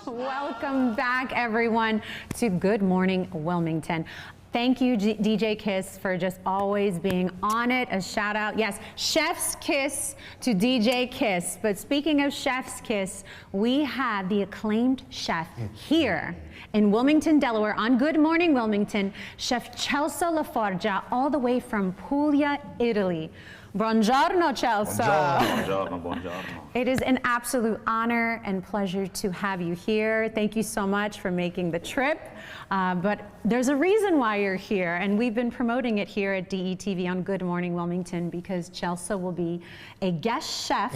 Welcome back, everyone, to Good Morning Wilmington. Thank you, DJ Kiss, for just always being on it. A shout out, yes, Chef's Kiss to DJ Kiss. But speaking of Chef's Kiss, we have the acclaimed chef here in Wilmington, Delaware, on Good Morning Wilmington, Chef Celso Laforgia, all the way from Puglia, Italy. Buongiorno, Celso. Buongiorno, buongiorno. It is an absolute honor and pleasure to have you here. Thank you so much for making the trip. But there's a reason why you're here, and we've been promoting it here at DETV on Good Morning Wilmington because Celso will be a guest chef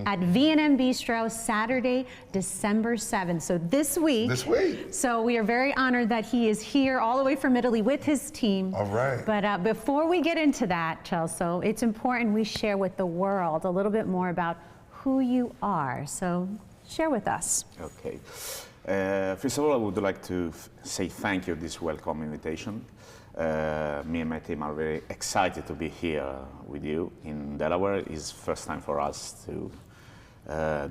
at V&M Bistro Saturday, December 7th. So this week. So we are very honored that he is here all the way from Italy with his team. All right. But before we get into that, Celso, it's important we share with the world a little bit more about who you are. So share with us. Okay. First of all, I would like to say thank you for this welcome invitation. Me and my team are very excited to be here with you in Delaware. It's first time for us to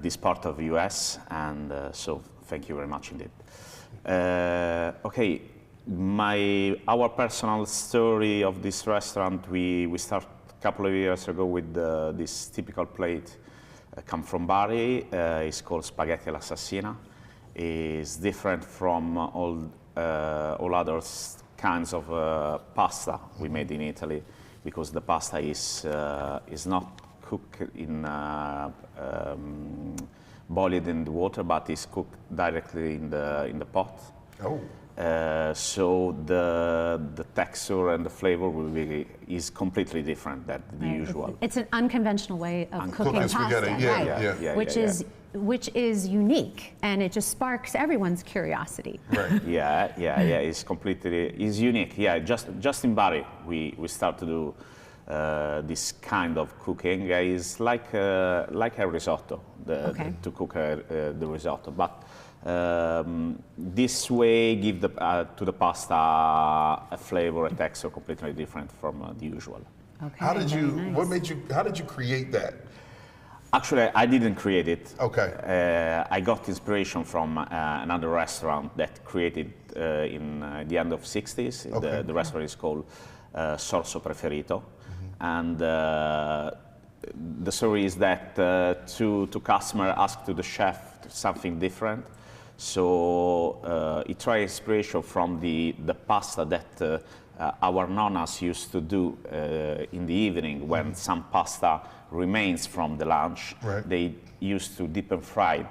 this part of the US, and so thank you very much indeed. Okay, our personal story of this restaurant, we started a couple of years ago with this typical plate come from Bari. It's called spaghetti all'assassina. Is different from all other kinds of pasta we made in Italy, because the pasta is not cooked in boiled in the water, but is cooked directly in the pot. Oh. So the texture and the flavor is completely different than the usual. It's an unconventional way of cooking pasta, right? Which is unique, and it just sparks everyone's curiosity. Right. It's unique. Yeah, just in Bari we start to do this kind of cooking. It's like a risotto, to cook the risotto, but this way give to the pasta a flavor, a texture completely different from the usual. Okay. How did you create that? Actually, I didn't create it. Okay. I got inspiration from another restaurant that created in the end of '60s. Okay. The restaurant is called Sorso Preferito, and the story is that two customers asked to the chef something different. So he tried inspiration from the pasta that our nonnas used to do in the evening when some pasta remains from the lunch. Right. They used to deep and fry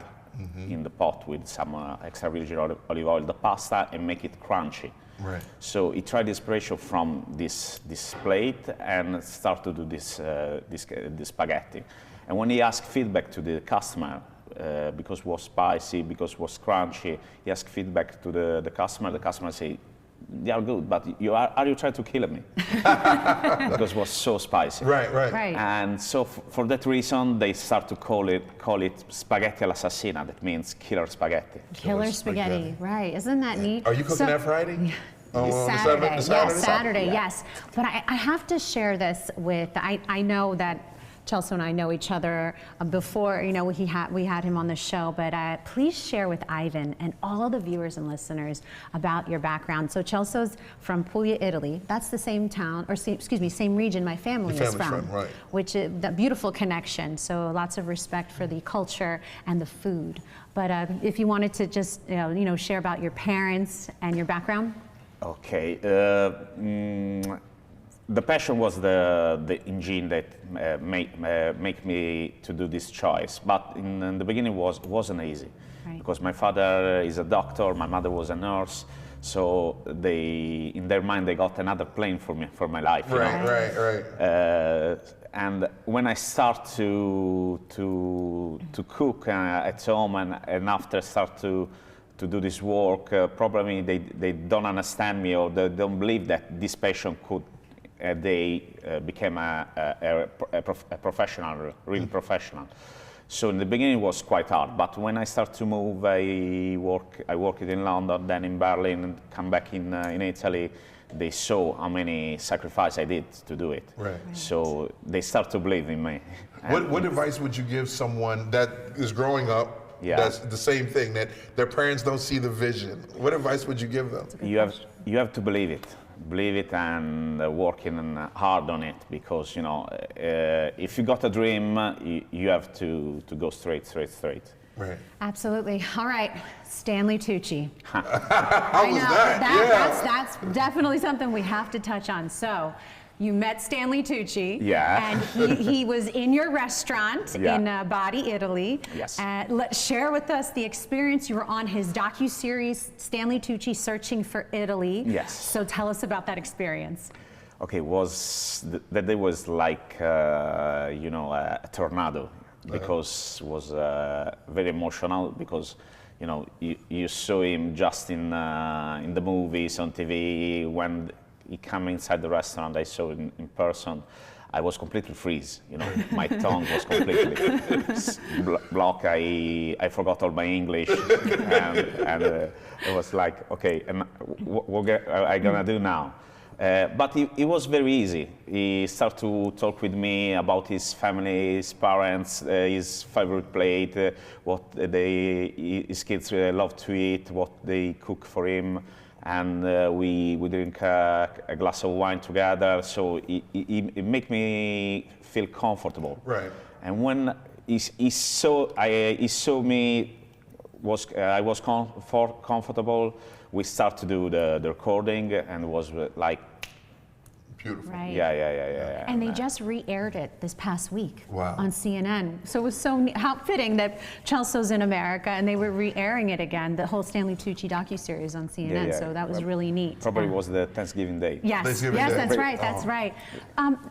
in the pot with some extra virgin olive oil the pasta and make it crunchy. Right. So he tried inspiration from this plate and started to do this spaghetti. And when he asked feedback to the customer, because it was spicy, because it was crunchy, he asked feedback to the customer. The customer said, "They are good, but are you trying to kill me?" Because it was so spicy. Right. And so for that reason, they start to call it spaghetti all'assassina. That means killer spaghetti. Killer spaghetti, right? Isn't that neat? Are you cooking that Friday? Saturday, yes. But I have to share this with. I know that Celso and I know each other before, we had him on the show, but please share with Ivan and all the viewers and listeners about your background. So Celso's from Puglia, Italy. That's the same town, or same region my family is from, right. Which is the beautiful connection. So lots of respect for the culture and the food. But if you wanted to just, share about your parents and your background. Okay. The passion was the engine that make me to do this choice, but in the beginning wasn't easy, because my father is a doctor, my mother was a nurse, so in their mind they got another plane for me, for my life. Right. And when I start to cook at home and after start to do this work, probably they don't understand me, or they don't believe that this passion could. They became a professional, really professional. So in the beginning it was quite hard, but when I start to move, I worked in London, then in Berlin, and come back in Italy. They saw how many sacrifices I did to do it. Right. So they start to believe in me. What advice would you give someone that is growing up Yeah. that's the same thing, that their parents don't see the vision. What advice would you give them? You have to believe it and working hard on it, because if you got a dream, you have to go straight. Right. Absolutely. All right, Stanley Tucci. How was that? That's definitely something we have to touch on. So, you met Stanley Tucci. Yeah. And he was in your restaurant Yeah. in Bari, Italy. Yes. Share with us the experience. You were on his docuseries, Stanley Tucci Searching for Italy. Yes. So tell us about that experience. Okay, that day was like a tornado, because it was very emotional, because you saw him just in the movies on TV. When he came inside the restaurant, I saw him in person. I was completely freeze. My tongue was completely blocked. I forgot all my English, and it was like, okay, and what I gonna do now? But it was very easy. He started to talk with me about his family, his parents, his favorite plate, what his kids love to eat, what they cook for him, and we drink a glass of wine together. So it made me feel comfortable. Right. And when he saw me, I was comfortable. We started to do the recording, and it was like. Beautiful. Right. Yeah. And they just re-aired it this past week Wow. on CNN. So it was how fitting that Celso's in America and they were re-airing it again, the whole Stanley Tucci docuseries on CNN. Yeah. So that was really neat. Probably was the Thanksgiving Day. Yes, Thanksgiving yes, Day. that's right, that's Oh. right.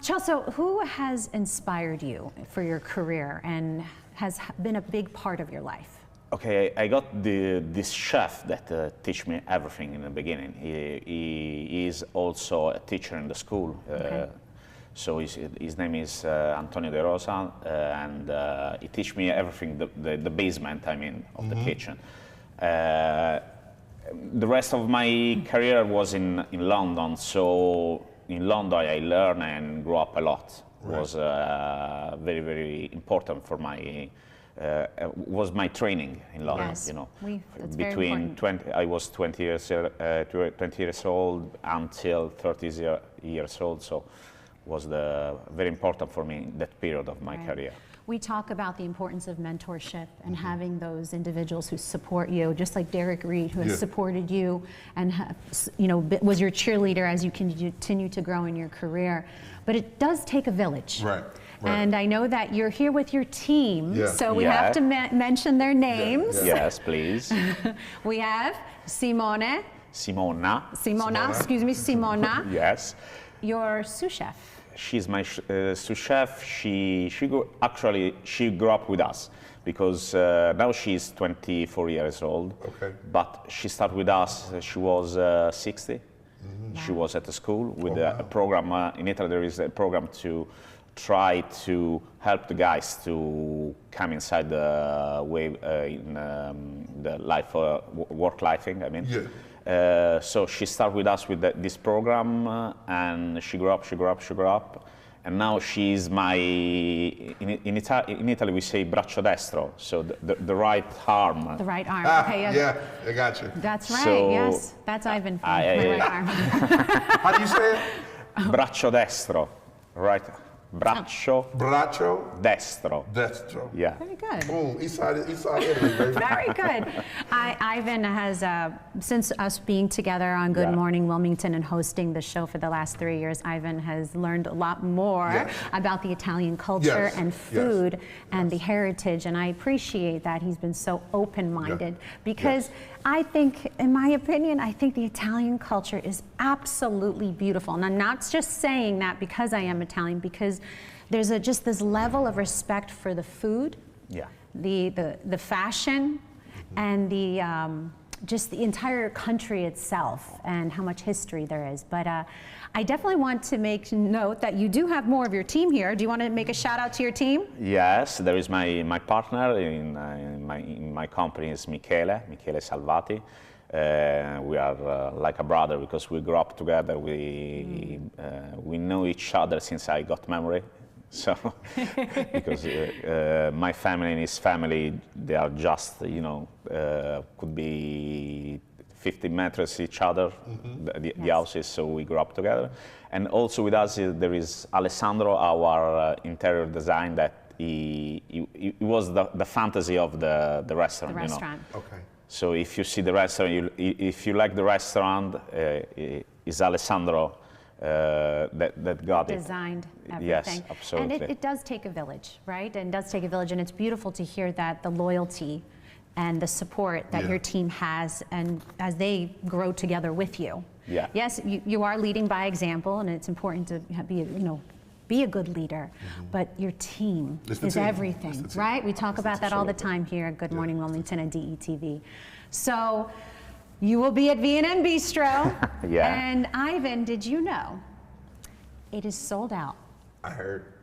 Celso, who has inspired you for your career and has been a big part of your life? Okay, I got this chef that teach me everything in the beginning. He is also a teacher in the school. Okay. So his name is Antonio De Rosa, and he teach me everything, the basement, of the kitchen. The rest of my career was in London, so in London I learned and grew up a lot. It was very, very important for was my training in London. Yes. That's very Between important. I was 20 years old until 30 years old, so was very important for me in that period of my Right. career. We talk about the importance of mentorship and having those individuals who support you, just like Derek Reed, who has supported you and was your cheerleader as you continue to grow in your career. But it does take a village. Right. And I know that you're here with your team, Yeah. so we have to mention their names. Yeah. Yes, please. We have Simona, Simona. Yes. your sous chef. She's my sous chef. She grew up with us, because now she's 24 years old. Okay. But she started with us. She was 60. She was at the school with a program. In Italy, there is a program to try to help the guys to come inside the the work lifing. Yeah. So she started with us with this program, and she grew up, and now she's in Italy we say braccio destro, so the right arm. The right arm. Okay, Yeah, I got you. That's right, So, yes. That's Ivan from my right arm. How do you say it? Braccio destro, right? Braccio destro. Destro. Yeah. Very good. Boom, Eastside Italy, baby. Very good. Ivan has, since us being together on Good Morning Wilmington and hosting the show for the last 3 years, Ivan has learned a lot more about the Italian culture and food and the heritage, and I appreciate that he's been so open-minded because I think, in my opinion, I think the Italian culture is absolutely beautiful. And I'm not just saying that because I am Italian, because there's just this level of respect for the food, the fashion, and the just the entire country itself and how much history there is. But I definitely want to make note that you do have more of your team here. Do you want to make a shout out to your team? Yes, there is my partner in my company is Michele Salvati. We are like a brother because we grew up together. We know each other since I got memory. So, because my family and his family, they are just, could be 50 meters each other, the houses, so we grew up together. And also with us, there is Alessandro, our interior design, that he was the fantasy of the restaurant. The restaurant. Okay. So if you see the restaurant, if you like the restaurant, it's Alessandro that got it. Designed everything. Yes, absolutely. And it does take a village, right? And it does take a village, and it's beautiful to hear that the loyalty and the support that your team has, and as they grow together with you. Yeah. Yes, you are leading by example, and it's important to be a good leader, but your team is everything, right? We talk about that all the time here at Good Morning Wilmington and DETV. So you will be at V&M Bistro. Yeah. And Ivan, did you know it is sold out? I heard.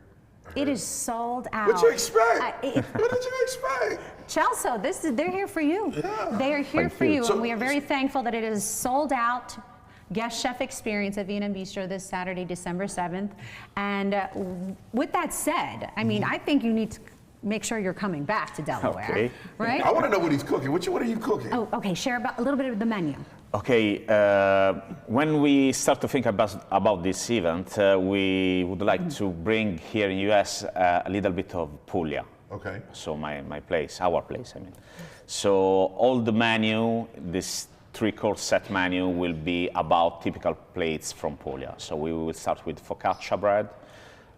It is sold out. What you expect? What did you expect? Celso, they're here for you. Yeah. They are here Thank for you. you, So- and we are very thankful that it is sold out. Guest chef experience at V&M Bistro this Saturday, December 7th. And with that said, I mean, I think you need to make sure you're coming back to Delaware, Okay. right? I want to know what he's cooking. What are you cooking? Oh, okay. Share a little bit of the menu. Okay, when we start to think about this event, we would like to bring here in US a little bit of Puglia. Okay. So my place, our place, I mean. So all the menu, this 3-course set menu, will be about typical plates from Puglia. So we will start with focaccia bread,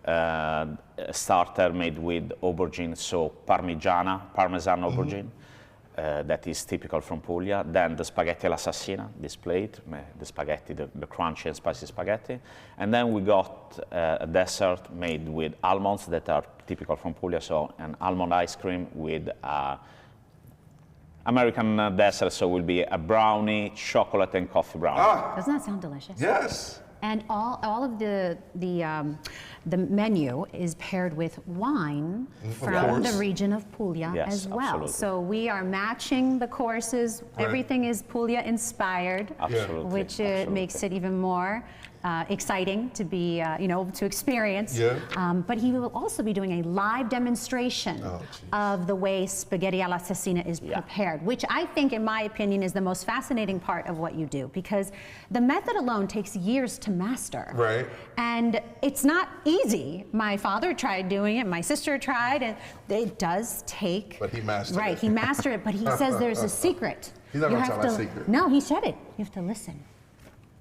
a starter made with aubergine, so parmesan aubergine. That is typical from Puglia. Then the spaghetti all'assassina, this plate, the spaghetti, the crunchy and spicy spaghetti. And then we got a dessert made with almonds that are typical from Puglia, so an almond ice cream with American dessert, so will be a brownie, chocolate and coffee brownie. Doesn't that sound delicious? Yes. And all of the menu is paired with wine from the region of Puglia Yes, as well. absolutely. So we are matching the courses. Right. Everything is Puglia inspired, Absolutely. which absolutely. makes it even more exciting to be, to experience. Yeah. But he will also be doing a live demonstration of the way spaghetti all'assassina is prepared, which I think, in my opinion, is the most fascinating part of what you do, because the method alone takes years to master. Right. And it's not easy. My father tried doing it, my sister tried, and it does take. But he mastered Right, it. he mastered it, but he says there's a secret. He's not You gonna have tell that to- secret. No, he said it. You have to listen.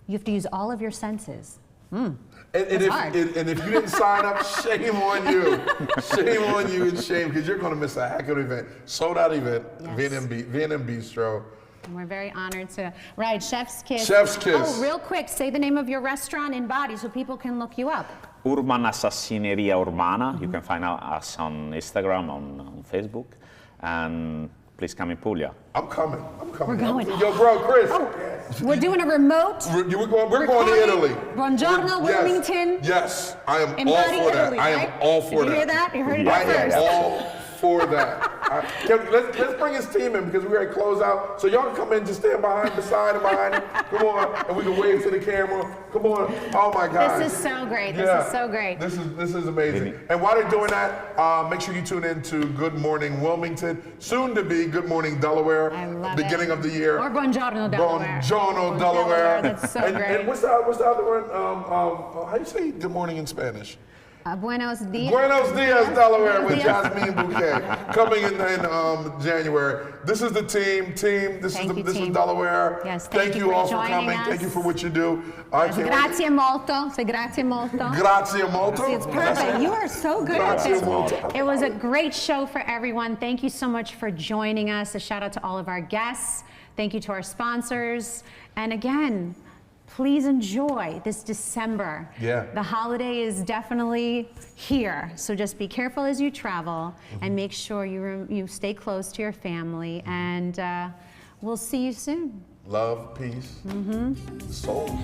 You have to use all of your senses. And hard. if you didn't sign up, shame on you. Shame on you and shame, because you're going to miss a heck of an event. Sold out event, Yes. V&M Bistro. And we're very honored to, right, Chef's Kiss. Chef's Kiss. Oh, real quick, say the name of your restaurant in body so people can look you up. Urban Assassineria Urbana. You can find us on Instagram, on Facebook, and please come in Puglia. I'm coming. We're going. Yo, bro, Chris. We're doing a remote. We're going to recording. Italy. Buongiorno, Yes. Wilmington. Yes, I am In all Bari, for that. Italy, I am right? all for Did you hear that? You heard it I first. am all for that. Let's bring his team in, because we're going to close out. So y'all can come in, just stand beside him. Come on, and we can wave to the camera. Come on. Oh my God. This is so great. This Yeah. is so great. This is amazing. And while they're doing that, make sure you tune in to Good Morning Wilmington, soon to be Good Morning Delaware. I love beginning it. of the year. Or Buongiorno, Delaware. Buongiorno, Delaware. That's so and, great. And what's the other one? How do you say good morning in Spanish? Buenos dias. Buenos dias, Delaware, with Buenos dias. Jasmine Bouquet coming in January. This is the team. This Thank you, is team. Delaware. Yes, thank you for all for joining coming. us. Thank you for what you do. I can't wait. Grazie molto. Say grazie molto. Grazie molto. It's perfect. You are so good at Grazie this. molto. It was a great show for everyone. Thank you so much for joining us. A shout out to all of our guests. Thank you to our sponsors. And again, please enjoy this December. Yeah. The holiday is definitely here. So just be careful as you travel and make sure you stay close to your family. And we'll see you soon. Love, peace, soul.